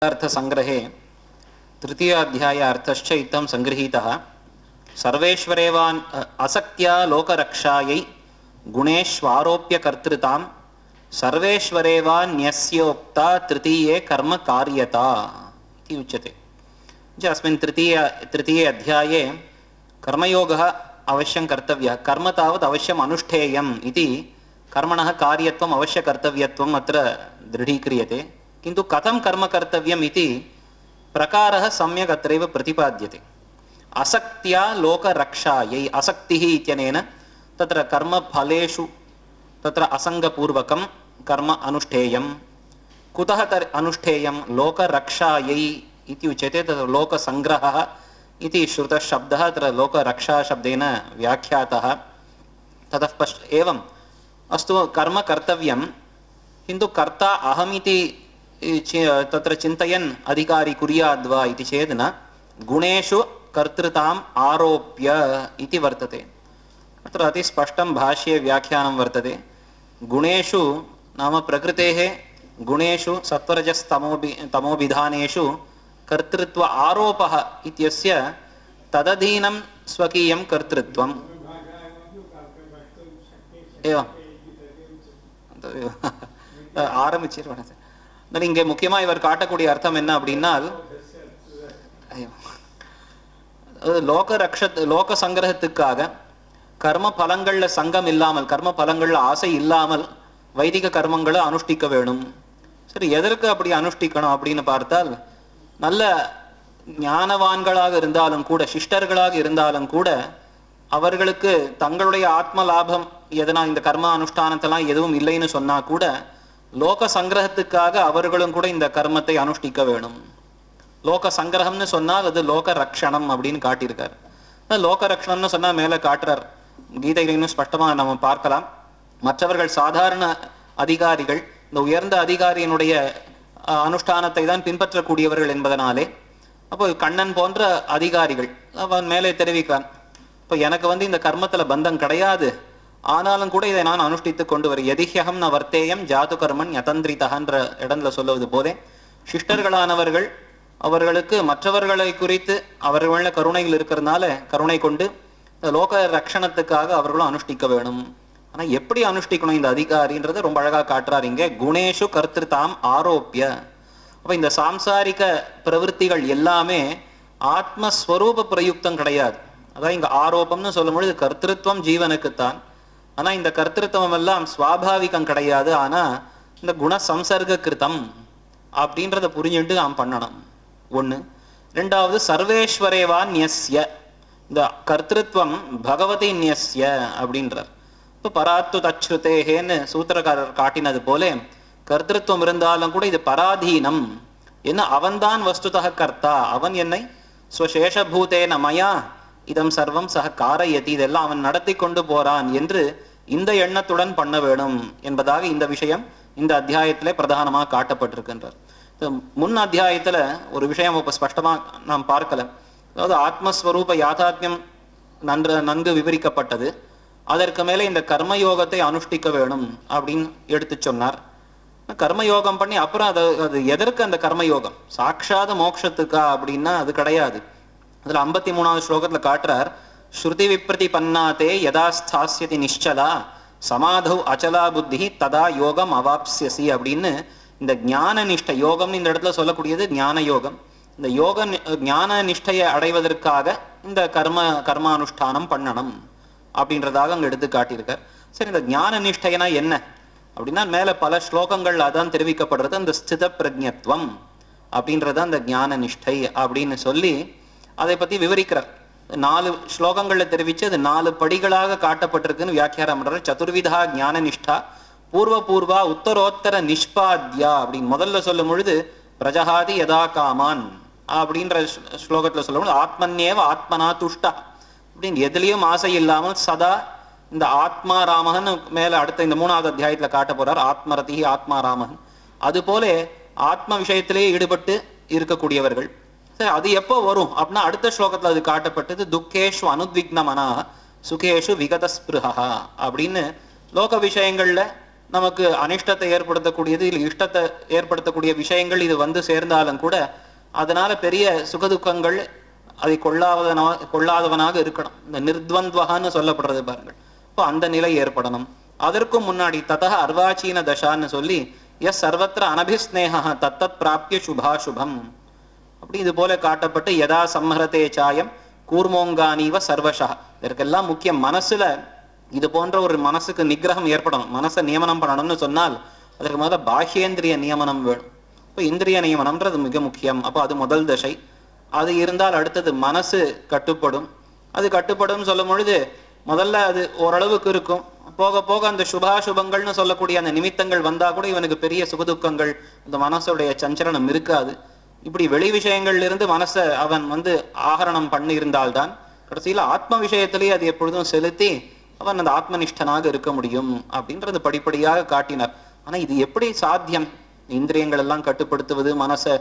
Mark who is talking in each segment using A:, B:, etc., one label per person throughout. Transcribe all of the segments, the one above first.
A: अर्थसंग्रहे तृतीय अध्याय अर्थश्च इत्थं संगृहीतः सर्वेश्वरेवान् असक्त्या लोकरक्षायै गुणेष्वारोप्य कर्तृतां सर्वेश्वरेवान्यस्योक्ता तृतीये कर्म कार्यता इति उच्यते। अस्मिन् तृतीये अध्याये कर्मयोगः अवश्यं कर्तव्यः, कर्म तावत् अवश्यम् अनुष्ठेयम् इति कर्मणः कार्यत्वम् अवश्यकर्तव्यत्वम् अत्र दृढीक्रियते। किन्तु कथं कर्म कर्तव्यम् इति प्रकारः सम्यक् अत्रैव प्रतिपाद्यते। असक्त्या लोकरक्षायै, असक्तिः इत्यनेन तत्र कर्मफलेषु तत्र असङ्गपूर्वकं कर्म अनुष्ठेयं। कुतः अनुष्ठेयं? लोकरक्षायै इति उच्यते। तत्र लोकसङ्ग्रहः इति श्रुतः शब्दः अत्र लोकरक्षाशब्देन व्याख्यातः। ततः एवम् अस्तु, कर्म कर्तव्यं, किन्तु कर्ता अहमिति तत्र चिन्तयन् अधिकारी कुर्याद्वा इति चेत् न, गुणेषु कर्तृताम् आरोप्य इति वर्तते। अत्र अतिस्पष्टं भाष्ये व्याख्यानं वर्तते। गुणेषु नाम प्रकृतेः गुणेषु सत्वरजस्तमोभिधानेषु कर्तृत्व आरोपः इत्यस्य तदधीनं स्वकीयं कर्तृत्वम् एवं ஆரம்பிச்சிருவாங்க. இங்கே முக்கியமாக இவர் காட்டக்கூடிய அர்த்தம் என்ன அப்படின்னால், லோக சங்கிரகத்துக்காக கர்ம பலங்கள்ல சங்கம் இல்லாமல், கர்ம பலங்கள்ல ஆசை இல்லாமல் வைதிக கர்மங்களை அனுஷ்டிக்க வேணும். சரி, எதற்கு அப்படி அனுஷ்டிக்கணும் அப்படின்னு பார்த்தால், நல்ல ஞானவான்களாக இருந்தாலும் கூட, சிஷ்டர்களாக இருந்தாலும் கூட, அவர்களுக்கு தங்களுடைய ஆத்ம லாபம் எதனா இந்த கர்ம அனுஷ்டானத்தெல்லாம் எதுவும் இல்லைன்னு சொன்னா கூட லோக சங்கிரகத்துக்காக அவர்களும் கூட இந்த கர்மத்தை அனுஷ்டிக்க வேணும். லோக சங்கிரகம்னு சொன்னால் அது லோக ரக்ஷணம் அப்படின்னு காட்டியிருக்கார். லோக ரக்ஷணம்னு சொன்னால் மேலே காட்டுறார். கீதையில இன்னும் ஸ்பஷ்டமாக நம்ம பார்க்கலாம். மற்றவர்கள் சாதாரண அதிகாரிகள் இந்த உயர்ந்த அதிகாரியினுடைய அனுஷ்டானத்தை தான் பின்பற்றக்கூடியவர்கள் என்பதனாலே, அப்போ கண்ணன் போன்ற அதிகாரிகள் அவன் மேலே தெரிவிக்கிறான், இப்போ எனக்கு இந்த கர்மத்தில் பந்தம் கிடையாது, ஆனாலும் கூட இதை நான் அனுஷ்டித்து கொண்டு வர எதிஹ்யகம் ந வர்த்தேயம் ஜாது கர்மன் யதந்திரிதன்ற இடத்துல சொல்லுவது போதே, சிஷ்டர்களானவர்கள் அவர்களுக்கு மற்றவர்களை குறித்து அவர்கள கருணையில் இருக்கிறதுனால கருணை கொண்டு லோக ரக்ஷணத்துக்காக அவர்களும் அனுஷ்டிக்க வேணும். ஆனால் எப்படி அனுஷ்டிக்கணும் இந்த அதிகாரின்றதை ரொம்ப அழகாக காட்டுறார் இங்கே. குணேஷு கர்த்திருதாம் ஆரோப்பிய. அப்போ இந்த சாம்சாரிக பிரவൃத்திகள் எல்லாமே ஆத்மஸ்வரூப பிரயுக்தம் கிடையாது. அதான் இங்கே ஆரோப்பம்னு சொல்லும் பொழுது கர்த்திருவம் ஜீவனுக்குத்தான். ஆனால் இந்த கர்த்திருவம் எல்லாம் சுவாபாவிகம் கிடையாது. ஆனால் இந்த குண சம்சர்க கிருத்தம் அப்படின்றத புரிஞ்சுட்டு நாம் பண்ணணும். ஒன்று. ரெண்டாவது, சர்வேஸ்வரேவா நியஸ்ய, இந்த கர்த்திருவம் பகவதி நியஸ்ய அப்படின்றார். இப்போ பராத்து தச்ருதேகேன்னு சூத்திரக்காரர் காட்டினது போல கர்த்திருவம் இருந்தாலும் கூட இது பராதீனம். என்ன, அவன்தான் வஸ்துதக கர்த்தா, அவன் என்னை ஸ்வசேஷபூதேன மயா இதம் சர்வம் சக காரயதி, இதெல்லாம் அவன் நடத்தி கொண்டு போறான் என்று இந்த எண்ணத்துடன் பண்ண வேணும் என்பதாக இந்த விஷயம் இந்த அத்தியாயத்திலே பிரதானமாக காட்டப்பட்டிருக்கின்றார். முன் அத்தியாயத்துல ஒரு விஷயம் இப்போ ஸ்பஷ்டமாக நாம் பார்க்கல. அதாவது ஆத்மஸ்வரூப யாதாத்மியம் நன்கு விவரிக்கப்பட்டது. அதற்கு மேலே இந்த கர்மயோகத்தை அனுஷ்டிக்க வேணும் அப்படின்னு எடுத்து சொன்னார். கர்மயோகம் பண்ணி அப்புறம் அது எதற்கு அந்த கர்மயோகம்? சாட்சாத மோட்சத்துக்கா அப்படின்னா அது கிடையாது. அதில் 53வது ஸ்லோகத்தில் காட்டுறார், ஸ்ருதி விப்ரதி பன்னாத்தே யதா ஸ்தாஸ்யதி நிಶ್ಚலா சமாதௌ அச்சலா புத்தி ததா யோகம் அவாப்ஸ்யசி அப்படின்னு இந்த ஞான நிஷ்டை யோகம்னு இந்த இடத்துல சொல்லக்கூடியது ஞான யோகம். இந்த ஞான நிஷ்டையை அடைவதற்காக இந்த கர்மானுஷ்டானம் பண்ணணும் அப்படின்றதாக அங்கே எடுத்து காட்டியிருக்கார். சரி, இந்த ஞான நிஷ்டைனா என்ன அப்படின்னா மேலே பல ஸ்லோகங்கள் அதான் தெரிவிக்கப்படுறது. அந்த ஸ்தித பிரஜத்வம் அப்படின்றது அந்த ஞான நிஷ்டை அப்படின்னு சொல்லி அதை பற்றி விவரிக்கிறார். 4 ஸ்லோகங்களில் தெரிவித்து அது 4 படிகளாக காட்டப்பட்டிருக்குன்னு வியாக்கியானம் பண்றார். சதுர்விதா ஞான நிஷ்டா பூர்வபூர்வா உத்தரோத்தர நிஷ்பாத்யா அப்படின்னு முதல்ல சொல்லும் பொழுது பிரஜஹாதி யதா காமான் அப்படின்ற ஸ்லோகத்தில் சொல்லும் பொழுது ஆத்மன்யேவ ஆத்மனா துஷ்டா அப்படின்னு எதுலேயும் ஆசை இல்லாமல் சதா இந்த ஆத்மாராமகன் மேலே அடுத்த இந்த 3வது அத்தியாயத்தில் காட்ட போறார். ஆத்மரதி ஆத்மாராமகன். அதுபோல ஆத்ம விஷயத்திலேயே ஈடுபட்டு இருக்கக்கூடியவர்கள். சரி, அது எப்போ வரும் அப்படின்னா அடுத்த ஸ்லோகத்தில் அது காட்டப்பட்டது. துக்கேஷு அனுத்விக்னமனா சுகேஷு விகதஸ்பிருஹா அப்படின்னு லோக விஷயங்கள்ல நமக்கு அனிஷ்டத்தை ஏற்படுத்தக்கூடியது இல்லை இஷ்டத்தை ஏற்படுத்தக்கூடிய விஷயங்கள் இது வந்து சேர்ந்தாலும் கூட அதனால பெரிய சுகதுக்கங்கள் அதை கொள்ளாதவனாக இருக்கணும். இந்த நிர்த்வந்த்வகான்னு சொல்லப்படுறது பாருங்கள். இப்போ அந்த நிலை ஏற்படணும். அதற்கும் முன்னாடி ததः அர்வாச்சீன தசான்னு சொல்லி எஸ் சர்வத்திர அனபிஸ்நேகா தத்தத் பிராப்திய சுபாசுபம் அப்படி இது போல காட்டப்பட்டு யதா சம்ஹரதே சாயம் கூர்மோங்கானீவ சர்வசா. இதற்கெல்லாம் முக்கியம் மனசுல இது போன்ற ஒரு மனசுக்கு நிகிரகம் ஏற்படணும். மனசை நியமனம் பண்ணணும்னு சொன்னால் அதற்கு முதல்ல பாஹ்யேந்திரிய நியமனம் வேணும். இப்போ இந்திரிய நியமனம்ன்றது மிக முக்கியம். அப்போ அது முதல் தசை. அது இருந்தால் அடுத்தது மனசு கட்டுப்படும். அது கட்டுப்படும் சொல்லும் பொழுது முதல்ல அது ஓரளவுக்கு இருக்கும். போக போக அந்த சுபாசுபங்கள்னு சொல்லக்கூடிய அந்த நிமித்தங்கள் வந்தா கூட இவனுக்கு பெரிய சுகதுக்கங்கள் அந்த மனசுடைய சஞ்சலனம் இருக்காது. இப்படி வெளி விஷயங்கள்ல இருந்து மனசை அவன் ஆகரணம் பண்ணி இருந்தால்தான் கடைசியில ஆத்ம விஷயத்திலேயே அது எப்பொழுதும் செலுத்தி அவன் அந்த ஆத்மனிஷ்டனாக இருக்க முடியும் அப்படின்றது படிப்படியாக காட்டினார். ஆனா இது எப்படி சாத்தியம்? இந்திரியங்கள் எல்லாம் கட்டுப்படுத்துவது, மனசை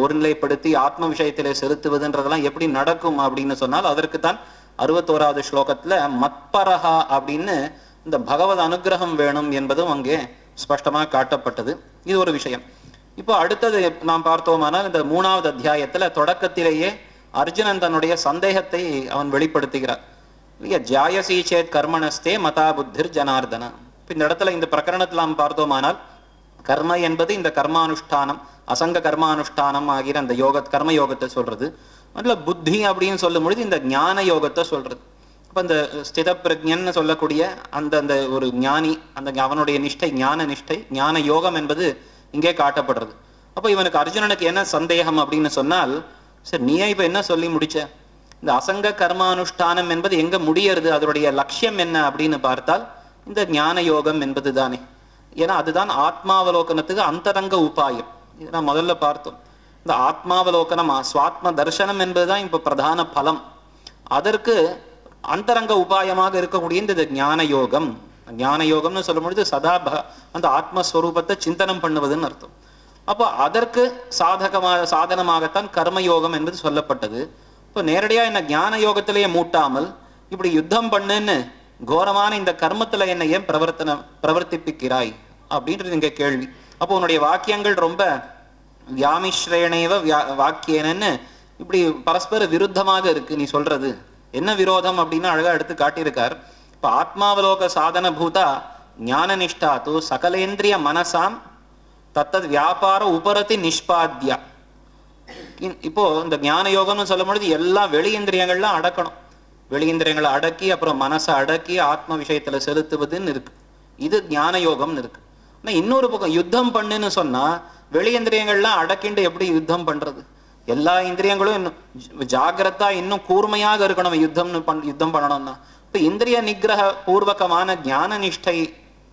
A: ஒருநிலைப்படுத்தி ஆத்ம விஷயத்திலே செலுத்துவதுன்றதெல்லாம் எப்படி நடக்கும் அப்படின்னு சொன்னால் அதற்குத்தான் 61வது ஸ்லோகத்துல மத்பரஹா அப்படின்னு இந்த பகவத் அனுகிரகம் வேணும் என்பதும் அங்கே ஸ்பஷ்டமாக காட்டப்பட்டது. இது ஒரு விஷயம். இப்போ அடுத்தது நாம் பார்த்தோமானால் இந்த 3வது அத்தியாயத்துல தொடக்கத்திலேயே அர்ஜுனன் தன்னுடைய சந்தேகத்தை அவன் வெளிப்படுத்துகிறார். இல்லையா, ஜாயசி சேத் கர்மணஸ்தே மதா புத்திர் ஜனார்தன. இந்த இடத்துல இந்த பிரகரணத்தில் நாம் பார்த்தோமானால் கர்ம என்பது இந்த கர்மானுஷ்டானம், அசங்க கர்மானுஷ்டானம் ஆகிற அந்த கர்ம யோகத்தை சொல்றது. அதுல புத்தி அப்படின்னு சொல்லும் பொழுது இந்த ஞான யோகத்தை சொல்றது. அப்ப இந்த ஸ்தித பிரஜன்னு சொல்லக்கூடிய அந்த ஒரு ஞானி, அந்த அவனுடைய நிஷ்டை ஞான நிஷ்டை, ஞான யோகம் என்பது இங்கே காட்டப்படுறது. அப்போ இவனுக்கு அர்ஜுனனுக்கு என்ன சந்தேகம் அப்படின்னு சொன்னால், சரி நீயே இப்ப என்ன சொல்லி முடிச்ச? இந்த அசங்க கர்மானுஷ்டானம் என்பது எங்க முடியறது, அதனுடைய லட்சியம் என்ன அப்படின்னு பார்த்தால் இந்த ஞான யோகம் என்பது தானே. ஏன்னா அதுதான் ஆத்மாவலோகனத்துக்கு அந்தரங்க உபாயம். இதை நான் முதல்ல பார்த்தோம். இந்த ஆத்மாவலோகனம் சுவாத்ம தர்சனம் என்பதுதான் இப்ப பிரதான பலம். அதற்கு அந்தரங்க உபாயமாக இருக்கக்கூடிய இந்த ஞான யோகம். ஞான யோகம்னு சொல்லும் பொழுது சதா அந்த ஆத்மஸ்வரூபத்தை சிந்தனம் பண்ணுவதுன்னு அர்த்தம். அப்போ அதற்கு சாதனமாகத்தான் கர்மயோகம் என்பது சொல்லப்பட்டது. இப்போ நேரடியா என்ன ஞான யோகத்திலேயே மூட்டாமல் இப்படி யுத்தம் பண்ணுன்னு கோரமான இந்த கர்மத்துல என்ன ஏன் பிரவர்த்திப்பிக்கிறாய் அப்படின்றது இங்க கேள்வி. அப்போ உன்னுடைய வாக்கியங்கள் ரொம்ப வியாமிஸ்ரேனேவ வாக்கியன்னு இப்படி பரஸ்பர விருத்தமாக இருக்கு நீ சொல்றது. என்ன விரோதம் அப்படின்னு அழகா எடுத்து காட்டியிருக்கார். இப்ப ஆத்மாவலோக சாதன பூதா ஞான நிஷ்டா தூ சகலேந்திரிய மனசாம் தத்தத் வியாபார உபரதி நிஷ்பாத்யா. இப்போ இந்த ஞான யோகம்னு சொல்லும் பொழுது எல்லா வெளியேந்திரியங்கள்லாம் அடக்கணும். வெளியேந்திரியங்களை அடக்கி அப்புறம் மனசை அடக்கி ஆத்ம விஷயத்துல செலுத்துவதுன்னு இருக்கு. இது ஞான யோகம்னு இருக்கு. ஆனா இன்னொரு பக்கம் யுத்தம் பண்ணுன்னு சொன்னா வெளியேந்திரியங்கள்லாம் அடக்கிண்டு எப்படி யுத்தம் பண்றது? எல்லா இந்திரியங்களும் இன்னும் ஜாகிரதா இன்னும் கூர்மையாக இருக்கணும் யுத்தம் பண்ணணும்னா. இப்ப இந்திரிய நிகிரக பூர்வகமான ஞான நிஷ்டை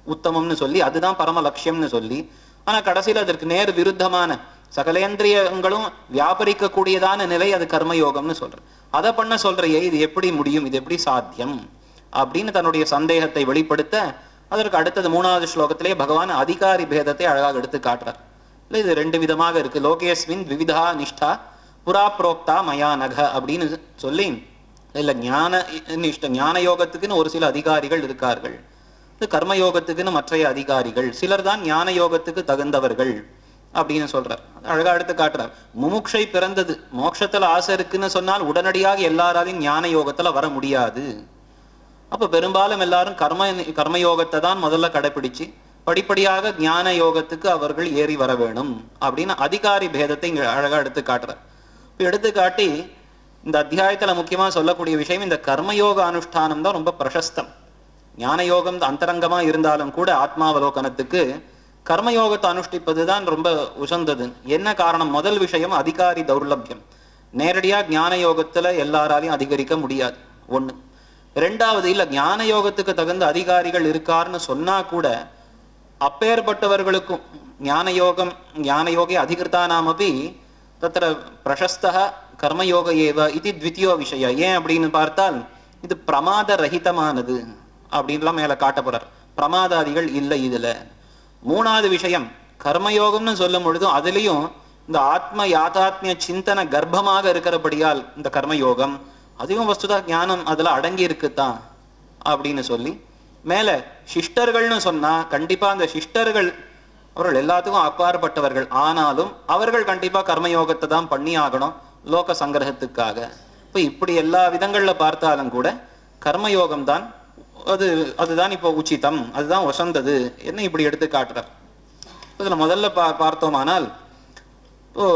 A: உத்தமம்னு சொல்லி அதுதான் பரம லட்சியம்னு சொல்லி, ஆனா கடைசியில் அதற்கு நேர் விருத்தமான சகலேந்திரியங்களும் வியாபரிக்க கூடியதான நிலை அது கர்மயோகம்னு சொல்ற. அதை பண்ண சொல்றையே இது எப்படி முடியும், இது எப்படி சாத்தியம் அப்படின்னு தன்னுடைய சந்தேகத்தை வெளிப்படுத்த அதற்கு அடுத்தது 3வது ஸ்லோகத்திலே பகவான் அதிகாரி பேதத்தை அழகாக எடுத்து காட்டுறார். இல்லை இது 2 விதமாக இருக்கு. லோகேஸ்மின் விவிதா நிஷ்டா புரா புரோக்தா மயா நக அப்படின்னு சொல்லி இல்ல ஞான யோகத்துக்குன்னு ஒரு சில அதிகாரிகள் இருக்கார்கள், இது கர்மயோகத்துக்குன்னு மற்றைய அதிகாரிகள், சிலர் தான் ஞான யோகத்துக்கு தகுந்தவர்கள் அப்படின்னு சொல்றார். அழகா எடுத்து காட்டுறார். முமுட்சை பிறந்தது மோட்சத்துல ஆசை இருக்குன்னு சொன்னால் உடனடியாக எல்லாராலையும் ஞான யோகத்துல வர முடியாது. அப்ப பெரும்பாலும் எல்லாரும் கர்மயோகத்தை தான் முதல்ல கடைபிடிச்சு படிப்படியாக ஞான யோகத்துக்கு அவர்கள் ஏறி வர வேணும் அப்படின்னு அதிகாரி பேதத்தை இங்க அழகா எடுத்து காட்டுறார். இப்ப எடுத்து காட்டி இந்த அத்தியாயத்துல முக்கியமா சொல்லக்கூடிய விஷயம் இந்த கர்மயோக அனுஷ்டானம் தான் ரொம்ப பிரசஸ்தம். ஞான யோகம் அந்தரங்கமா இருந்தாலும் கூட ஆத்மாவலோகனத்துக்கு கர்மயோகத்தை அனுஷ்டிப்பது தான் ரொம்ப உசந்தது. என்ன காரணம்? முதல் விஷயம் அதிகாரி தௌர்லபியம். நேரடியா ஞான யோகத்துல எல்லாராலையும் அதிகரிக்க முடியாது ஒண்ணு. 2வது இல்ல ஞான யோகத்துக்கு தகுந்த அதிகாரிகள் இருக்காருன்னு சொன்னா கூட அப்பேற்பட்டவர்களுக்கும் ஞானயோகே அதிகிருத்தானாமபி தத்திர பிரசஸ்தः கர்மயோக ஏவ இது த்விதியோ விஷய. ஏன் அப்படின்னு பார்த்தால் இது பிரமாத ரஹிதமானது அப்படின்லாம் மேல காட்ட போறார். பிரமாதாதிகள் இல்லை இதுல. 3வது விஷயம் கர்மயோகம்னு சொல்லும் பொழுதும் அதுலயும் இந்த ஆத்ம யாதாத்மிய சிந்தன கர்ப்பமாக இருக்கிறபடியால் இந்த கர்மயோகம் அதுவும் வஸ்துதா ஞானம் அதுல அடங்கி இருக்குத்தான் அப்படின்னு சொல்லி மேல சிஷ்டர்கள்னு சொன்னா கண்டிப்பா அந்த சிஷ்டர்கள் அவர்கள் எல்லாத்துக்கும் அப்பாற்பட்டவர்கள், ஆனாலும் அவர்கள் கண்டிப்பா கர்மயோகத்தை தான் பண்ணி ஆகணும் லோக சங்கிரகத்துக்காக. இப்போ இப்படி எல்லா விதங்கள்ல பார்த்தாலும் கூட கர்மயோகம் தான் அதுதான் இப்போ உச்சிதம், அதுதான் வசந்தது என்ன இப்படி எடுத்து காட்டுறார். இதுல முதல்ல பார்த்தோமானால் இப்போ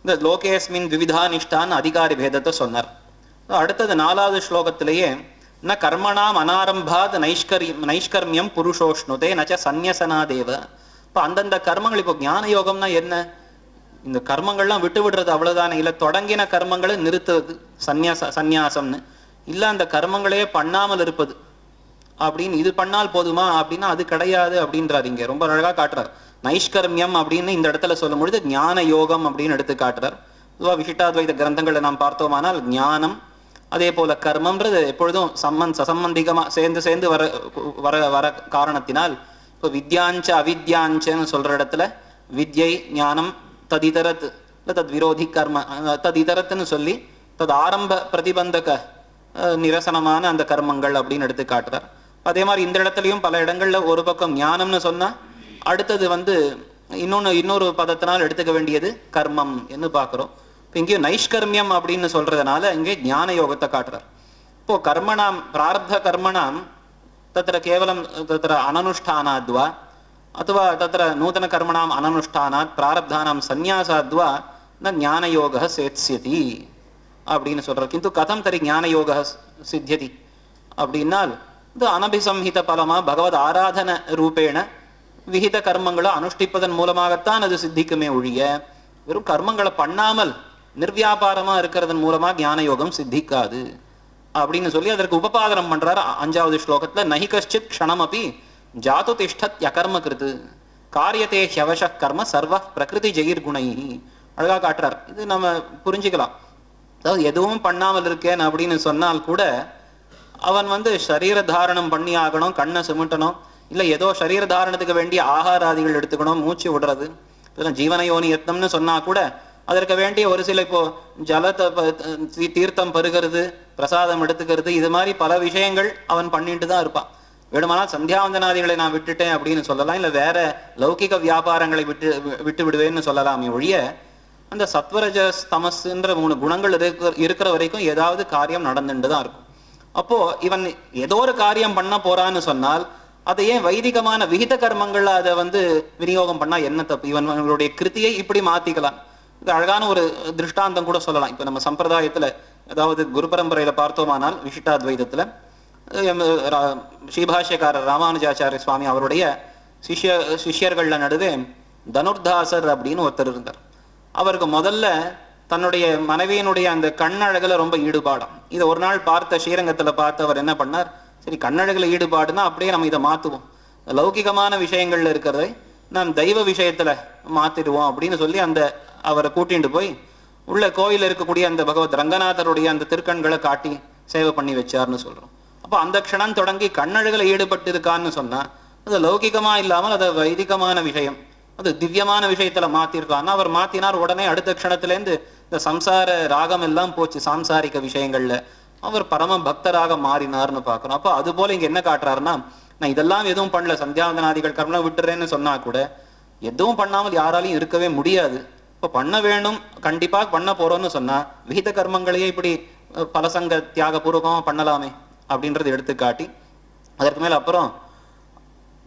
A: இந்த லோகேஸ்மின் விவிதா நிஷ்டான் அதிகாரி பேதத்தை சொன்னார். அடுத்தது 4வது ஸ்லோகத்திலேயே ந கர்மணாம் அனாரம்பாத் நைஷ்கர்மியம் புருஷோஷ்ணுதே நச்ச சந்நியசனாதேவ. இப்போ அந்தந்த கர்மங்கள், இப்போ ஞான யோகம்னா என்ன, இந்த கர்மங்கள்லாம் விட்டு விடுறது அவ்வளவுதானே, இல்லை தொடங்கின கர்மங்களை நிறுத்துறது சந்நியாசம்னு, இல்லை அந்த கர்மங்களே பண்ணாமல் இருப்பது அப்படின்னு, இது பண்ணால் போதுமா அப்படின்னா அது கிடையாது அப்படின்றார். இங்க ரொம்ப அழகா காட்டுறார். நைஷ்கர்மியம் அப்படின்னு இந்த இடத்துல சொல்லும் பொழுது ஞான யோகம் அப்படின்னு எடுத்து காட்டுறார். பொதுவாக விசிஷ்டாத்வைத கிரந்தங்களை நாம் பார்த்தோமானால் ஞானம் அதே போல கர்மம்ன்றது எப்பொழுதும் சசம்பந்திகமா சேர்ந்து வர வர வர காரணத்தினால், இப்போ வித்யாஞ்ச அவித்யாஞ்சன்னு சொல்ற இடத்துல வித்யை ஞானம் ததிதரத் தத் விரோதி கர்ம ததிதரத்துன்னு சொல்லி தது ஆரம்ப பிரதிபந்தக நிரசனமான அந்த கர்மங்கள் அப்படின்னு எடுத்து காட்டுறார். அதே மாதிரி இந்த இடத்துலையும் பல இடங்கள்ல ஒரு பக்கம் ஞானம்னு சொன்னா அடுத்தது இன்னொரு பதத்தினால் எடுத்துக்க வேண்டியது கர்மம் என்று பார்க்கிறோம். இப்போ இங்கேயும் நைஷ்கர்மியம் அப்படின்னு சொல்றதுனால இங்கே ஞான யோகத்தை காட்டுறார். இப்போ கர்மணாம் பிராரப்த கர்மணாம் தத்திர கேவலம் தத்திர அனனுஷ்டானாத்வா அथवा தத்திர நூதன கர்மணாம் அனனுஷ்டானாத் பிராரப்தானாம் சந்நியாசாத்வா ந ஞானயோக சேத்ஸ்யதி அப்படின்னு சொல்றார். கிந்து கதம் தரி ஞானயோக சித்தியதி அப்படின்னால் இது அனபிசம்ஹித பலமா பகவத் ஆராதன ரூபேண விகித கர்மங்களை அனுஷ்டிப்பதன் மூலமாகத்தான் அது சித்திக்குமே ஒழிய வெறும் கர்மங்களை பண்ணாமல் நிர்வியாபாரமா இருக்கிறதன் மூலமா ஞான யோகம் சித்திக்காது அப்படின்னு சொல்லி அதற்கு உபபாதனம் பண்றார் 5வது ஸ்லோகத்துல. நஹி கஷ்டித் க்ஷணம் அப்படி ஜாது திஷ்டத் யகர்ம கிருது காரியத்தே ஹ்யவச கர்ம சர்வ பிரகிருதி ஜெயிர்குணை அழகா காட்டுறார். இது நம்ம புரிஞ்சுக்கலாம். அதாவது எதுவும் பண்ணாமல் இருக்கேன் அப்படின்னு சொன்னால் கூட அவன் சரீர தாரணம் பண்ணி ஆகணும், கண்ணை சிமிட்டணும், இல்லை ஏதோ சரீர தாரணத்துக்கு வேண்டிய ஆகாராதிகள் எடுத்துக்கணும், மூச்சு விடுறது, இதெல்லாம் ஜீவனயோனி யத்னம்னு சொன்னா கூட அதற்கு வேண்டிய ஒரு சில இப்போ ஜலத்தை தீர்த்தம் பருகிறது, பிரசாதம் எடுத்துக்கிறது, இது மாதிரி பல விஷயங்கள் அவன் பண்ணிட்டு தான் இருப்பான். வேணுமானால் சந்தியாவந்தனாதிகளை நான் விட்டுட்டேன் அப்படின்னு சொல்லலாம், இல்லை வேற லௌகிக வியாபாரங்களை விட்டு விடுவேன்னு சொல்லலாமே ஒழிய அந்த சத்வரஜ தமஸ்ன்ற 3 குணங்கள் இருக்கிற வரைக்கும் ஏதாவது காரியம் நடந்துட்டு தான் இருக்கும். அப்போ இவன் ஏதோ ஒரு காரியம் பண்ண போறான்னு சொன்னால் அதை ஏன் வைதிகமான விகித கர்மங்கள்ல அதை விநியோகம் பண்ணா என்ன தப்பு? இவனுடைய கிருத்தியை இப்படி மாத்திக்கலாம். இது அழகான ஒரு திருஷ்டாந்தம் கூட சொல்லலாம். இப்ப நம்ம சம்பிரதாயத்துல அதாவது குரு பரம்பரையில பார்த்தோமானால் விசிஷ்டாத்வைதத்துல ஸ்ரீபாஷ்யக்காரர் ராமானுஜாச்சாரிய சுவாமி அவருடைய சிஷ்யர்கள்ல நடுவே தனுர்தாசர் அப்படின்னு ஒருத்தர் இருந்தார். அவருக்கு முதல்ல தன்னுடைய மனைவியினுடைய அந்த கண்ணழகுல ரொம்ப ஈடுபாடம். இதை ஒரு நாள் ஸ்ரீரங்கத்துல பார்த்து அவர் என்ன பண்ணார், சரி கண்ணழகுல ஈடுபாடுனா அப்படியே நம்ம இதை மாத்துவோம், லௌகிகமான விஷயங்கள்ல இருக்கிறதை நாம் தெய்வ விஷயத்துல மாத்திடுவோம் அப்படின்னு சொல்லி அவரை கூட்டிட்டு போய் உள்ள கோயில் இருக்கக்கூடிய அந்த பகவத் ரங்கநாதருடைய அந்த திருக்கண்களை காட்டி சேவை பண்ணி வச்சார்னு சொல்றோம். அப்போ அந்த க்ஷணம் தொடங்கி கண்ணழகுல ஈடுபட்டு இருக்கான்னு சொன்னா அது லௌகிகமா இல்லாமல் அது வைதிகமான விஷயம், அது திவ்யமான விஷயத்துல மாத்திருக்கான்னு அவர் மாத்தினார். உடனே அடுத்த க்ஷணத்திலேருந்து இந்த சம்சார ராகம் எல்லாம் போச்சு, சாம்சாரிக விஷயங்கள்ல அவர் பரம பக்தராக மாறினார்னு பார்க்கணும். அப்போ அது போல இங்க என்ன காட்டுறாருன்னா, நான் இதெல்லாம் எதுவும் பண்ணல, சந்தியாவந்தனாதிகள் கர்மம் விட்டுறேன்னு சொன்னா கூட எதுவும் பண்ணாமல் யாராலையும் இருக்கவே முடியாது. இப்போ பண்ண வேணும், கண்டிப்பா பண்ண போறோம்னு சொன்னா விகித கர்மங்களையே இப்படி பலசங்க தியாக பூர்வகமா பண்ணலாமே அப்படின்றது எடுத்து காட்டி அதற்கு மேல அப்புறம்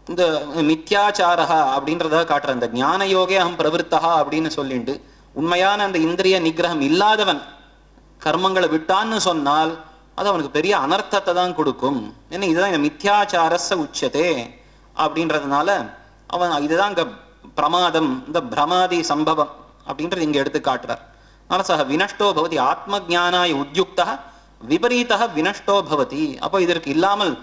A: இந்த மித்யாச்சாரா அப்படின்றத காட்டுற இந்த ஞான யோகே அகம் பிரவருத்தா அப்படின்னு சொல்லிட்டு உண்மையான அந்த இந்திரிய நிகிரகம் இல்லாதவன் கர்மங்களை விட்டான்னு சொன்னால் அது அவனுக்கு பெரிய அனர்த்தத்தை தான் கொடுக்கும். ஏன்னா இதுதான் இந்த மித்யாச்சாரஸ உச்சதே அப்படின்றதுனால அவன் இதுதான் இங்க பிரமாதம், இந்த பிரமாதி சம்பவம் அப்படின்றது இங்க எடுத்து காட்டுறார். அதனால சக வினஷ்டோ பவதி ஆத்ம ஜானாய உத்யுக்தா விபரீதா வினஷ்டோ பவதி. அப்போ இதற்கு இல்லாமல்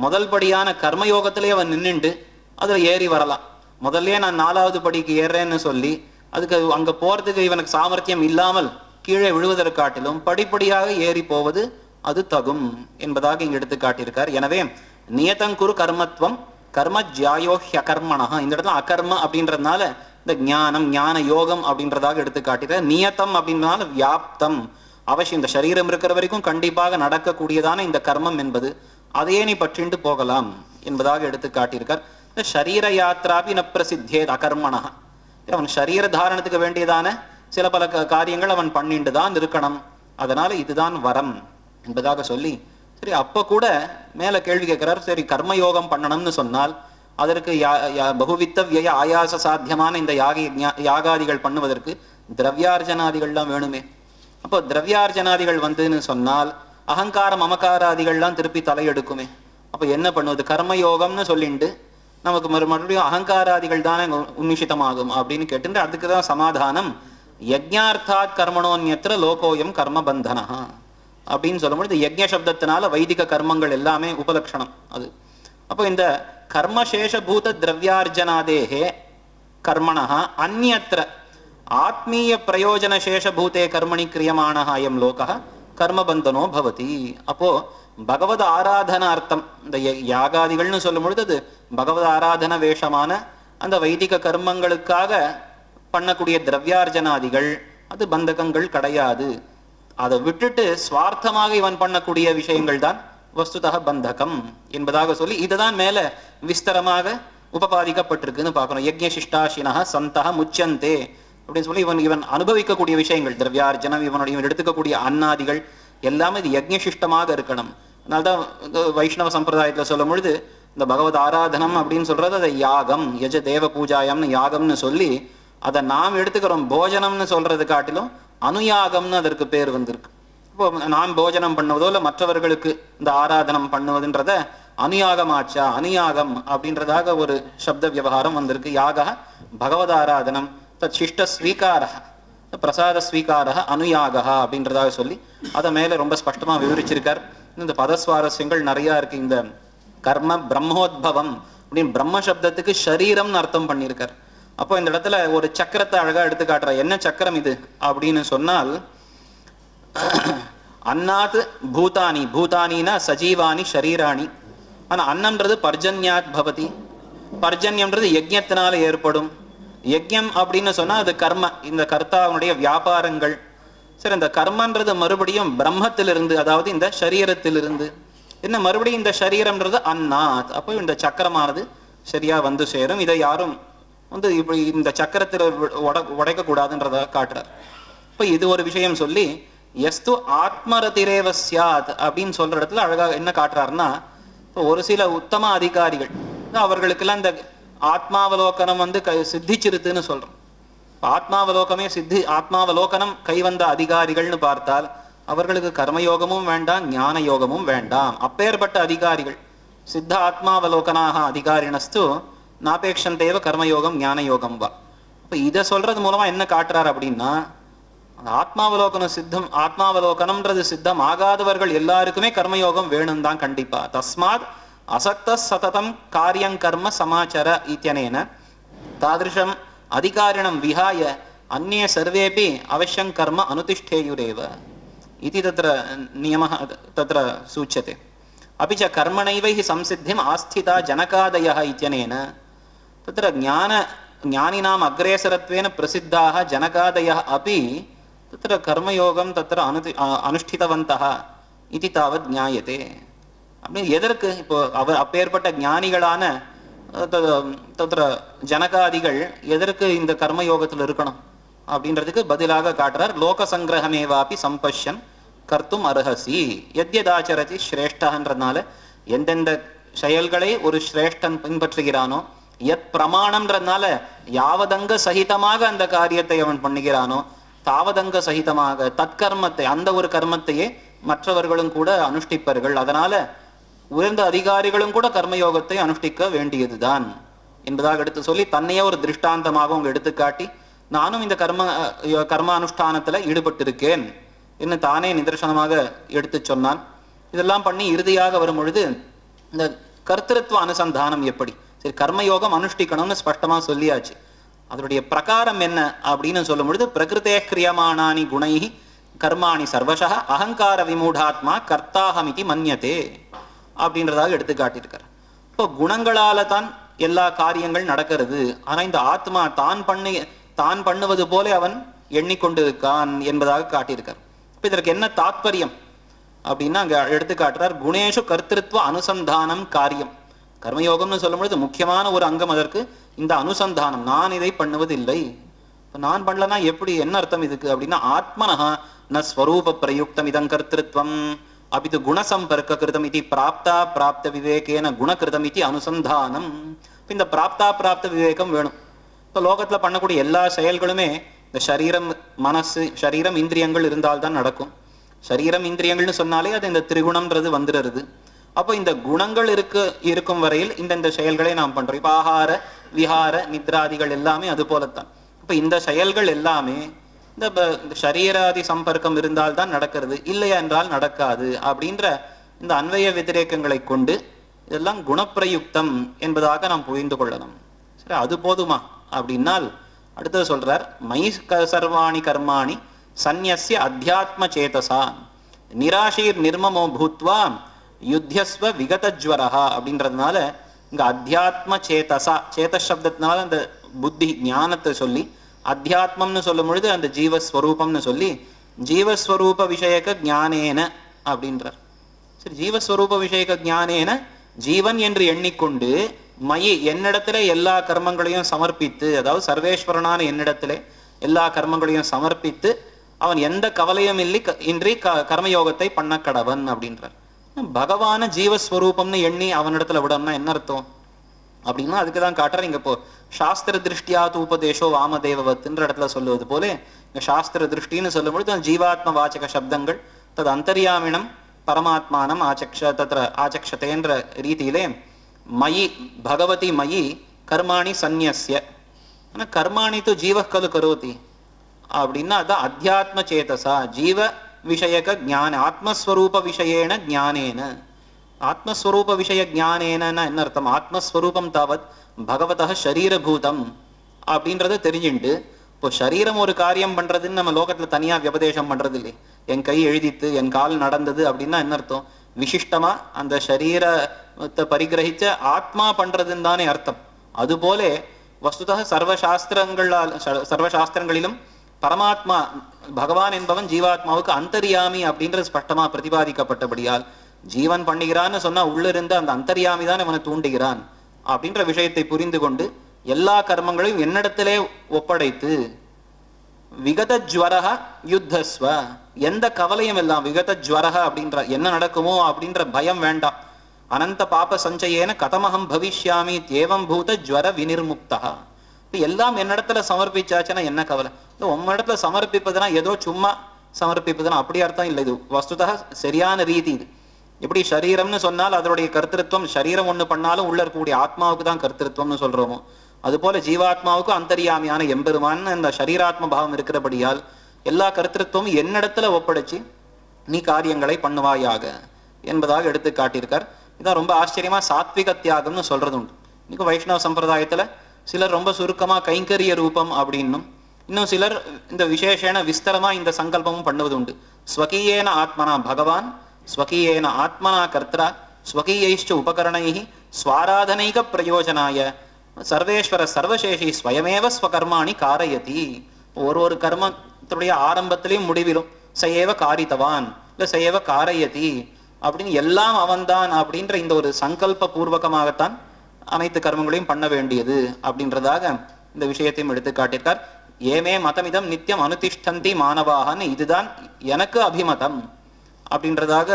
A: முதல் படியான கர்மயோகத்திலே அவன் நின்றுண்டு அதுல ஏறி வரலாம். முதல்ல நான் 4வது படிக்கு ஏறேன்னு சொல்லி அதுக்கு அங்க போறதுக்கு இவனுக்கு சாமர்த்தியம் இல்லாமல் கீழே விழுவதற்காட்டிலும் படிப்படியாக ஏறி போவது அது தகும் என்பதாக இங்க எடுத்து காட்டியிருக்கார். எனவே நியதங்குரு கர்மத்துவம் கர்ம ஜாயோஹ்ய கர்மணா, இந்த இடத்துல அகர்ம அப்படின்றதுனால இந்த ஞானம் ஞான யோகம் அப்படின்றதாக எடுத்து காட்டிற. நியத்தம் அப்படின்றதுனால வியாப்தம், அவசியம் இந்த சரீரம் இருக்கிற வரைக்கும் கண்டிப்பாக நடக்கக்கூடியதான இந்த கர்மம் என்பது அதையே நீ பற்றிண்டு போகலாம் என்பதாக எடுத்து காட்டியிருக்கார். இந்த சரீர யாத்ராபி ந பிரசித்தேத் அகர்மணா. அவன் சரீர தாரணத்துக்கு வேண்டியதான சில பல காரியங்கள் அவன் பண்ணிட்டு தான் இருக்கணும், அதனால இதுதான் வரம் என்பதாக சொல்லி, சரி அப்ப கூட மேல கேள்வி கேட்கிறார். சரி கர்மயோகம் பண்ணணும்னு சொன்னால் அதற்கு பகுவித்த விய ஆயாச சாத்தியமான இந்த யாகாதிகள் பண்ணுவதற்கு திரவியார்ஜனாதிகள்லாம் வேணுமே. அப்போ திரவியார்ஜனாதிகள் வந்துன்னு சொன்னால் அகங்காரம் மமகாராதிகள்லாம் திருப்பி தலையெடுக்குமே. அப்ப என்ன பண்ணுவது? கர்மயோகம்னு சொல்லிட்டு நமக்கு மறுபடியும் அகங்காராதிகள் தானே உன்னிஷிதமாகும் அப்படின்னு கேட்டு அதுக்குதான் சமாதானம். யஜ்ஞார்த்தாத் கர்மணோன்யத்திர லோகோயம் கர்ம பந்தனா அப்படின்னு சொல்லும்பொழுது யஜ்ஞ சப்தத்தினால வைதிக கர்மங்கள் எல்லாமே உபலட்சணம் அது. அப்போ இந்த கர்மசேஷபூத திரவியார்ஜனாதேகே கர்மணா அந்நியத்திர ஆத்மீய பிரயோஜன சேஷபூதே கர்மணி கிரியமானஹ அயம் லோகः கர்மபந்தனோ பவதி. அப்போ பகவத் ஆராதன அர்த்தம் இந்த யாகாதிகள்னு சொல்லும் பொழுது அது பகவத் ஆராதன வேஷமான அந்த வைதிக கர்மங்களுக்காக பண்ணக்கூடிய திரவியார்ஜனாதிகள் அது பந்தகங்கள் கிடையாது. அதை விட்டுட்டு சுவார்த்தமாக இவன் பண்ணக்கூடிய விஷயங்கள் தான் வஸ்துதா பந்தகம் என்பதாக சொல்லி இதுதான் மேல விஸ்தரமாக உபபாதிக்கப்பட்டிருக்குன்னு பார்க்கணும். யஜ்ஞசிஷ்டாசினா சந்தா முச்சந்தே அப்படின்னு சொல்லி இவன் அனுபவிக்கக்கூடிய விஷயங்கள் திரவியார்ஜனம், இவன் எடுத்துக்கக்கூடிய அன்னாதிகள் எல்லாமே இது யஜ்ஞசிஷ்டமாக இருக்கணும். அதனால்தான் வைஷ்ணவ சம்பிரதாயத்துல சொல்லும் பொழுது இந்த பகவத் ஆராதனம் அப்படின்னு சொல்றது அதை யாகம், யஜ தேவ பூஜாயம்னு யாகம்னு சொல்லி அதை நாம் எடுத்துக்கிறோம். போஜனம்னு சொல்றது காட்டிலும் அனுயாகம்னு அதற்கு பேர் வந்திருக்கு. இப்போ நாம் போஜனம் பண்ணுவதோ இல்லை மற்றவர்களுக்கு இந்த ஆராதனம் பண்ணுவதுன்றத அனுயாகமாச்சா, அனுயாகம் அப்படின்றதாக ஒரு சப்த விவகாரம் வந்திருக்கு. யாக பகவத் ஆராதனம், தத் சிஷ்ட ஸ்வீகார பிரசாத ஸ்வீகார அனுயாக அப்படின்றதாக சொல்லி அதை மேல ரொம்ப ஸ்பஷ்டமா விவரிச்சிருக்கார். இந்த பதஸ்வாரஸ்யங்கள் நிறைய இருக்கு. இந்த கர்ம பிரம்மோத்பவம் அப்படின்னு பிரம்ம சப்தத்துக்கு ஷரீரம்னு அர்த்தம் பண்ணியிருக்கார். அப்போ இந்த இடத்துல ஒரு சக்கரத்தை அழகா எடுத்து காட்டுற. என்ன சக்கரம் இது அப்படின்னு சொன்னால் அன்னாத் பூதானி, பூதானினா சஜீவானி ஷரீராணி. ஆனா அன்னம்ன்றது பர்ஜன்யாத் பவதி, பர்ஜன்யம்ன்றது யஜ்ஞத்தினால ஏற்படும். யஜ்ஞம் அப்படின்னு சொன்னா அது கர்ம, இந்த கர்த்தாவுடைய வியாபாரங்கள். சரி இந்த கர்மன்றது மறுபடியும் பிரம்மத்திலிருந்து, அதாவது இந்த சரீரத்திலிருந்து. என்ன மறுபடியும் இந்த சரீரம்ன்றது அன்னாத். அப்போ இந்த சக்கரமானது சரியா வந்து சேரும். இதை யாரும் வந்து இப்படி இந்த சக்கரத்தில் உடைக்க கூடாதுன்றத காட்டுறார். இப்ப இது ஒரு விஷயம் சொல்லி எஸ்து ஆத்மரதிரேவ சியாத் அப்படின்னு சொல்ற இடத்துல அழகா என்ன காட்டுறாருன்னா, இப்போ ஒரு சில உத்தம அதிகாரிகள் அவர்களுக்கெல்லாம் இந்த ஆத்மாவலோகனம் வந்து சித்திச்சிருத்துன்னு சொல்றோம். ஆத்மாவலோகனம் கைவந்த அதிகாரிகள்னு பார்த்தால் அவர்களுக்கு கர்மயோகமும் வேண்டாம், ஞான யோகமும் வேண்டாம். அப்பேற்பட்ட அதிகாரிகள் சித்த ஆத்மாவலோகனாக அதிகாரினஸ்து நாபேக்ஷந்தேவ கர்மயோகம் ஞான யோகம் வா. அப்ப இதை சொல்றது மூலமா என்ன காட்டுறாரு அப்படின்னா, ஆத்மாவலோகனம் சித்தம், ஆத்மாவலோகனம்ன்றது சித்தம் ஆகாதவர்கள் எல்லாருக்குமே கர்மயோகம் வேணும் தான் கண்டிப்பா. தஸ்மாத் அசக்த சததம் காரியம் கர்ம சமாச்சார இத்தியனேன தாதிருஷம் அதிகாரிணம் விஹாய அந்நிய சர்வேபி அவசியம் கர்ம அனுதிஷ்டேயுரேவ இதி தத்ர நியமः தத்ர சூச்யते. अपि च कर्मणैव संसिद्धिम् आस्थिता जनकादयः इत्यनेन तत्र ज्ञानिनाम् अग्रेसरत्वेन प्रसिद्धाः जनकादयः अपि तत्र कर्मयोगं तत्र अनुष्ठितवन्तः इति तावत् ज्ञायते. அப்படி எதற்கு இப்போ அப்பேற்பட்ட ஞானிகளான தத்ர ஜனகாதிகள் எதற்கு இந்த கர்மயோகத்தில் இருக்கணும் அப்படின்றதுக்கு பதிலாக காட்டுறார். லோக சங்கிரகமேவாபி சம்பஷ்யன் கர்த்தும் அர்ஹசி எத்யதாச்சரதி ஸ்ரேஷ்டன்றதுனால எந்தெந்த செயல்களை ஒரு சிரேஷ்டன் பின்பற்றுகிறானோ, எத் பிரமாணம்ன்றதுனால யாவதங்க சகிதமாக அந்த காரியத்தை அவன் பண்ணுகிறானோ, தாவதங்க சகிதமாக தற்கர்மத்தை அந்த ஒரு கர்மத்தையே மற்றவர்களும் கூட அனுஷ்டிப்பார்கள். அதனால உயர்ந்த அதிகாரிகளும் கூட கர்மயோகத்தை அனுஷ்டிக்க வேண்டியதுதான் என்பதாக எடுத்து சொல்லி தன்னையே ஒரு திருஷ்டாந்தமாக அவங்க எடுத்துக்காட்டி, நானும் இந்த கர்ம அனுஷ்டானத்துல ஈடுபட்டிருக்கேன் என்று தானே நிதர்சனமாக எடுத்து சொன்னான். இதெல்லாம் பண்ணி இறுதியாக வரும் பொழுது இந்த கர்த்திருவ அனுசந்தானம் எப்படி, சரி கர்மயோகம் அனுஷ்டிக்கணும்னு ஸ்பஷ்டமா சொல்லியாச்சு. அதனுடைய பிரகாரம் என்ன அப்படின்னு சொல்லும் பொழுது பிரகிருதே கிரியமானானி குணைஹி கர்மாணி சர்வசா அகங்கார விமூடாத்மா கர்த்தாஹமிதி மன்யதே அப்படின்றதாக எடுத்து காட்டியிருக்கார். இப்போ குணங்களால தான் எல்லா காரியங்கள் நடக்கிறது. ஆனா இந்த ஆத்மா தான் பண்ணுவது போல அவன் எண்ணிக்கொண்டிருக்கான் என்பதாக காட்டியிருக்கார். இப்ப இதற்கு என்ன தாத்பரியம் அப்படின்னா அங்க எடுத்துக்காட்டுறார், குணேஷு கர்த்திருவ அனுசந்தானம் காரியம். கர்மயோகம்னு சொல்லும் பொழுது முக்கியமான ஒரு அங்கம் அதற்கு இந்த அனுசந்தானம். நான் இதை பண்ணுவதில்லை, நான் பண்ணலன்னா எப்படி, என்ன அர்த்தம் இதுக்கு அப்படின்னா, ஆத்மனஹா ந ஸ்வரூப பிரயுக்தம் இதம் கர்த்திருவம் அபிது குணசம்பர்க்க கிருதம் இது பிராப்தா பிராப்த விவேகேன குணகிருதம் இது அனுசந்தானம். இந்த பிராப்தா பிராப்த விவேகம் வேணும். இப்போ லோகத்துல பண்ணக்கூடிய எல்லா செயல்களுமே இந்த சரீரம் மனசு சரீரம் இந்திரியங்கள் இருந்தால்தான் நடக்கும். சரீரம் இந்திரியங்கள்னு சொன்னாலே அது இந்த திரிகுணம்ன்றது வந்துடுறது. அப்போ இந்த குணங்கள் இருக்கும் வரையில் இந்த செயல்களை நாம் பண்றோம். இப்போ ஆகார விஹார நித்ராதிகள் எல்லாமே அது போலத்தான். இப்ப இந்த செயல்கள் எல்லாமே இந்த சரீராதி சம்பர்க்கம் இருந்தால்தான் நடக்கிறது, இல்லையா என்றால் நடக்காது அப்படின்ற இந்த அன்வய வத்திரேகங்களை கொண்டு இதெல்லாம் குணப்பிரயுக்தம் என்பதாக நாம் புரிந்து கொள்ளணும். சரி, அது போதுமா அப்படின்னால் அடுத்தது சொல்றார், மயி சர்வாணி கர்மாணி சந்நியஸ்ய அத்தியாத்ம சேதசா நிராசீர் நிர்மமோ பூத்வா யுத்தியஸ்வ விகதஜ்வரஹா அப்படின்றதுனால இங்க அத்தியாத்ம சேதசா, சேத சப்தத்தினால அந்த புத்தி ஞானத்தை சொல்லி, அத்தியாத்மம்னு சொல்லும் பொழுது அந்த ஜீவஸ்வரூபம்னு சொல்லி ஜீவஸ்வரூப விஷயக ஞானேன அப்படின்றார். சரி, ஜீவஸ்வரூப விஷயக ஞானேன ஜீவன் என்று எண்ணிக்கொண்டு மயி என்னிடத்துல எல்லா கர்மங்களையும் சமர்ப்பித்து, அதாவது சர்வேஸ்வரனான என்னிடத்துல எல்லா கர்மங்களையும் சமர்ப்பித்து அவன் எந்த கவலையும் இன்றி கர்மயோகத்தை பண்ண கடவன் அப்படின்றார். பகவான ஜீவஸ்வரூபம்னு எண்ணி அவனிடத்துல விடம்னா என்ன அர்த்தம் அப்படின்னா அதுக்குதான் காட்டுற. இங்க இப்போ சாஸ்திர திருஷ்டியா தூபதேசோ வாமதேவவத்ன்ற இடத்துல சொல்லுவது போல இங்க சாஸ்திர திருஷ்டின்னு சொல்லும் பொழுது ஜீவாத்ம வாச்சக சப்தங்கள் தது அந்தர்யாமினம் பரமாத்மானம் ஆச்சக்ஷதேன்ற ரீதியிலே மயி பகவதி மயி கர்மாணி சந்நியஸ்ய, ஆனா கர்மாணி து ஜீவ கலு கரோதி அப்படின்னா அதான் அத்தியாத்ம சேதசா ஜீவ விஷயக ஞான ஆத்மஸ்வரூப விஷயேன ஞானேன. ஆத்மஸ்வரூப விஷய ஞானேன என்ன அர்த்தம், ஆத்மஸ்வரூபம் தாவத் பகவதः ஷரீரபூதம் அப்படின்றத தெரிஞ்சுட்டு, இப்போ சரீரம் ஒரு காரியம் பண்றதுன்னு நம்ம லோகத்துல தனியா வியபதேசம் பண்றது இல்லை. என் கை எழுதித்து என் கால் நடந்தது அப்படின்னா என்ன அர்த்தம், விசிஷ்டமா அந்த சரீரத்தை பரிகிரகிச்ச ஆத்மா பண்றதுன்னு தானே அர்த்தம். அதுபோல வஸ்துதः சர்வசாஸ்திரங்களிலும் பரமாத்மா பகவான் என்பவன் ஜீவாத்மாவுக்கு அந்தர்யாமி அப்படின்றது ஸ்பஷ்டமா பிரதிபாதிக்கப்பட்டபடியால் ஜீவன் பண்ணுகிறான்னு சொன்னா உள்ள இருந்து அந்த அந்தர்யாமி தான் அவனை தூண்டுகிறான் அப்படின்ற விஷயத்தை புரிந்து கொண்டு எல்லா கர்மங்களையும் என்னிடத்திலே ஒப்படைத்து விகத ஜ்வரஹ யுத்தஸ்வ, எந்த கவலையும் எல்லாம் விகத ஜ்வரஹ அப்படின்ற என்ன நடக்குமோ அப்படின்ற பயம் வேண்டாம். அனந்த பாப சஞ்சயேன கதமகம் பவிஷ்யாமி ஏவம் பூத ஜ்வர வினிர்முக்தா. எல்லாம் என்னிடத்துல சமர்ப்பிச்சாச்சுன்னா என்ன கவலை. உம்மிடத்துல சமர்ப்பிப்பதுனா ஏதோ சும்மா சமர்ப்பிப்பதுனா அப்படி அர்த்தம் இல்லை. இது வஸ்துதா சரியான ரீதி. இது எப்படி சரீரம்னு சொன்னால் அதனுடைய கர்த்திருவம், சரீரம் ஒண்ணு பண்ணாலும் உள்ள இருக்கக்கூடிய ஆத்மாவுக்கு தான் கர்த்திருவம்னு சொல்றோமோ, அது போல ஜீவாத்மாவுக்கு அந்தர்யாமியான எம்பெருமான் அந்த சரீராத்ம பாவம் இருக்கிறபடியால் எல்லா கர்த்திருவமும் என்னிடத்துல ஒப்படைச்சு நீ காரியங்களை பண்ணுவாயாக என்பதாக எடுத்து காட்டியிருக்கார். இதான் ரொம்ப ஆச்சரியமா சாத்விக தியாகம்னு சொல்றது உண்டு. இன்னைக்கு வைஷ்ணவ சம்பிரதாயத்துல சிலர் ரொம்ப சுருக்கமா கைங்கரிய ரூபம் அப்படின்னும், இன்னும் சிலர் இந்த விசேஷன விஸ்தரமா இந்த சங்கல்பமும் பண்ணுவது உண்டு. ஸ்வகீயேன ஆத்மனா பகவான், ஸ்வகீயேன ஆத்மனா கர்த்தா, ஸ்வகீயைஷ்ட உபகரணைஹி ஸ்வாராதனைக பிரயோஜனாய சர்வேஸ்வர சர்வசேஷி ஸ்வயமேவ ஸ்வகர்மாணி காரயதி. ஒரு கர்மத்துடைய ஆரம்பத்திலையும் முடிவிலும் சயேவ காரித்தவான் இல்ல சயேவ காரயதி அப்படின்னு எல்லாம் அவன்தான் அப்படின்ற இந்த ஒரு சங்கல்ப பூர்வகமாகத்தான் அனைத்து கர்மங்களையும் பண்ண வேண்டியது அப்படின்றதாக இந்த விஷயத்தையும் எடுத்து காட்டியிருக்கார். ஏமே மதமிதம் நித்தியம் அனுதிஷ்டந்தி மாணவாகன்னு, இதுதான் எனக்கு அபிமதம் அப்படின்றதாக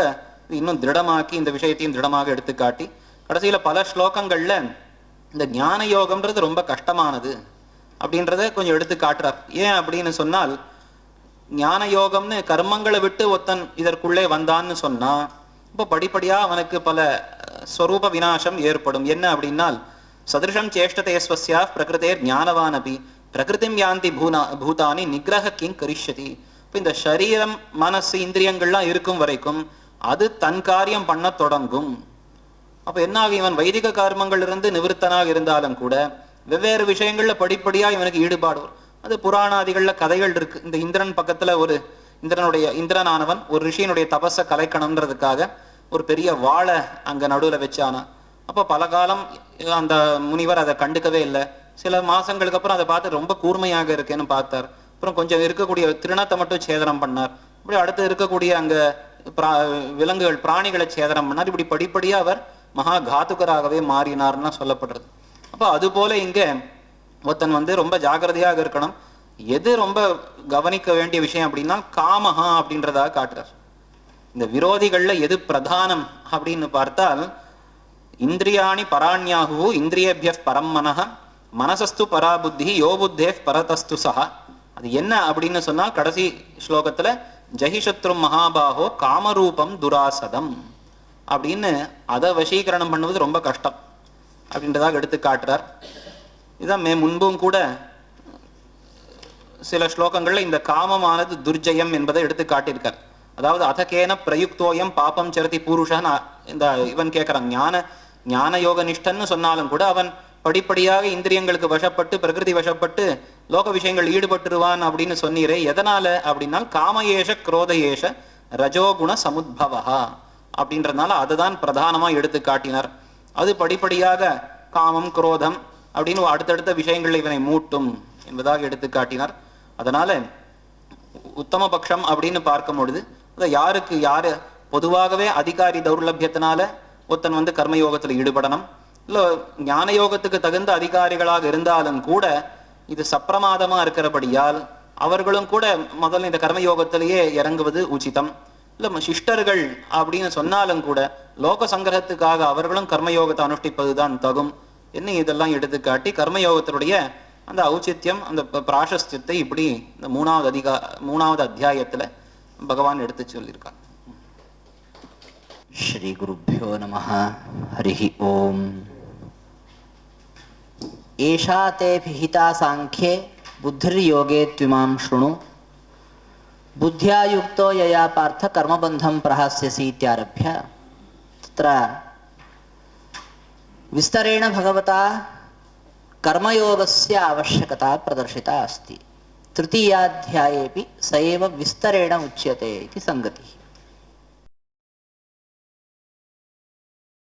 A: இன்னும் திருடமாக்கி இந்த விஷயத்தையும் திருடமாக எடுத்து காட்டி கடைசியில பல ஸ்லோகங்கள்ல இந்த ஞான யோகம்ன்றது ரொம்ப கஷ்டமானது அப்படின்றத கொஞ்சம் எடுத்து காட்டுறார். ஏன் அப்படின்னு சொன்னால், ஞான யோகம்னு கர்மங்களை விட்டு ஒத்தன் இதற்குள்ளே வந்தான்னு சொன்னா இப்போ படிப்படியா அவனுக்கு பல ஸ்வரூப விநாசம் ஏற்படும். என்ன அப்படின்னால், சதிருஷம் சேஷ்டதேஸ்வஸ்யா பிரகிருதேர் ஞானவான் அபி பிரகிருதிம் யாந்தி பூதானி நிகிரக கிங் கரிஷ்யதி. இப்போ இந்த சரீரம் மனசு இந்திரியங்கள்லாம் இருக்கும் வரைக்கும் அது தன் காரியம் பண்ண தொடங்கும். அப்ப என்ன ஆகும், இவன் வைதிக கர்மங்கள் இருந்து நிவர்த்தனாக இருந்தாலும் கூட வெவ்வேறு விஷயங்கள்ல படிப்படியா இவனுக்கு ஈடுபாடு வரும். அது புராணாதிகள்ல கதைகள் இருக்கு. இந்த இந்திரன் பக்கத்துல ஒரு இந்திரனானவன் ஒரு ரிஷியினுடைய தபஸை கலைக்கணும்ன்றதுக்காக ஒரு பெரிய வாழை அங்க நடுவுல வச்சானா. அப்ப பல காலம் அந்த முனிவர் அதை கண்டுக்கவே இல்லை. சில மாசங்களுக்கு அப்புறம் அதை பார்த்து ரொம்ப கூர்மையாக இருக்கேன்னு பார்த்தார். அப்புறம் கொஞ்சம் இருக்கக்கூடிய திருணத்தை மட்டும் சேதனம் பண்ணார். இப்படி அடுத்து இருக்கக்கூடிய அங்க விலங்குகள் பிராணிகளை சேதனம் பண்ணார். இப்படி படிப்படியா அவர் மகா காத்துக்கராகவே மாறினார்னா சொல்லப்படுறது. அப்போ அது போல இங்க ஒருத்தன் வந்து ரொம்ப ஜாகிரதையாக இருக்கணும். எது ரொம்ப கவனிக்க வேண்டிய விஷயம் அப்படின்னா காமஹா அப்படின்றதாக காட்டுறார். இந்த விரோதிகள்ல எது பிரதானம் அப்படின்னு பார்த்தால் இந்திரியாணி பராண்யாகு இந்திரியபிய பரம் மனஹ மனசஸ்து பராபுத்தி யோ புத்தே பரதஸ்து சஹா. அது என்ன அப்படின்னு சொன்னா கடைசி ஸ்லோகத்துல ஜஹிஷத்ரு மகாபாகோ காமரூபம் துராசதம் அப்படின்னு அதை வசீகரணம் பண்ணுவது ரொம்ப கஷ்டம் அப்படின்றதாக எடுத்து காட்டுறார். இதுதான் முன்பும் கூட சில ஸ்லோகங்கள்ல இந்த காமமானது துர்ஜயம் என்பதை எடுத்து காட்டியிருக்கார். அதாவது அதகேன பிரயுக்தோயம் பாப்பம் சரதி பூருஷன் இந்த இவன் கேட்கிறான். ஞான யோக நிஷ்டன்னு சொன்னாலும் கூட அவன் படிப்படியாக இந்திரியங்களுக்கு வசப்பட்டு பிரகிருதி வசப்பட்டு லோக விஷயங்கள் ஈடுபட்டுருவான் அப்படின்னு சொன்னீரே. எதனால அப்படின்னா காமயேஷ குரோதயேஷ ரஜோகுண சமுத்பவா அப்படின்றதுனால அதுதான் பிரதானமா எடுத்து காட்டினார். அது படிப்படியாக காமம் குரோதம் அப்படின்னு அடுத்தடுத்த விஷயங்கள் இவனை மூட்டும் என்பதாக எடுத்து காட்டினார். அதனால உத்தம பட்சம் அப்படின்னு பார்க்கும் பொழுது யாருக்கு யாரு பொதுவாகவே அதிகாரி தௌர்லபியத்தினால ஒருத்தன் வந்து கர்மயோகத்துல ஈடுபடணும். இல்ல ஞான யோகத்துக்கு தகுந்த அதிகாரிகளாக இருந்தாலும் கூட இது சப்பிரமாதமா இருக்கிறபடியால் அவர்களும் கூட முதல்ல இந்த கர்மயோகத்திலேயே இறங்குவது உச்சிதம். இல்ல சிஷ்டர்கள் அப்படின்னு சொன்னாலும் கூட லோக சங்கிரகத்துக்காக அவர்களும் கர்மயோகத்தை அனுஷ்டிப்பதுதான் தகும் என்ன இதெல்லாம் எடுத்துக்காட்டி கர்மயோகத்தினுடைய அந்த ஔச்சித்யம் அந்த பிராசஸ்தியத்தை இப்படி இந்த மூணாவது அத்தியாயத்துல பகவான் எடுத்து சொல்லியிருக்கார்.
B: ஸ்ரீ குருभ्यो நமः. ஹரிஹி ஓம். ஏஷா தே பிஹிதா சாங்க்யே புத்திர்யோகே த்விமாம் ஷ்ருணு புத்தியா யுக்தோ யயா பார்த்த கர்மபந்தம் பிரஹாஸ்யசி இத்யாரभ्य தத்ர விஸ்தரேண பகவதா कर्मयोगस्य आवश्यकता प्रदर्शिता अस्ति. तृतीयाध्यायेपि स एव विस्तरेण उच्यते इति संगतिः.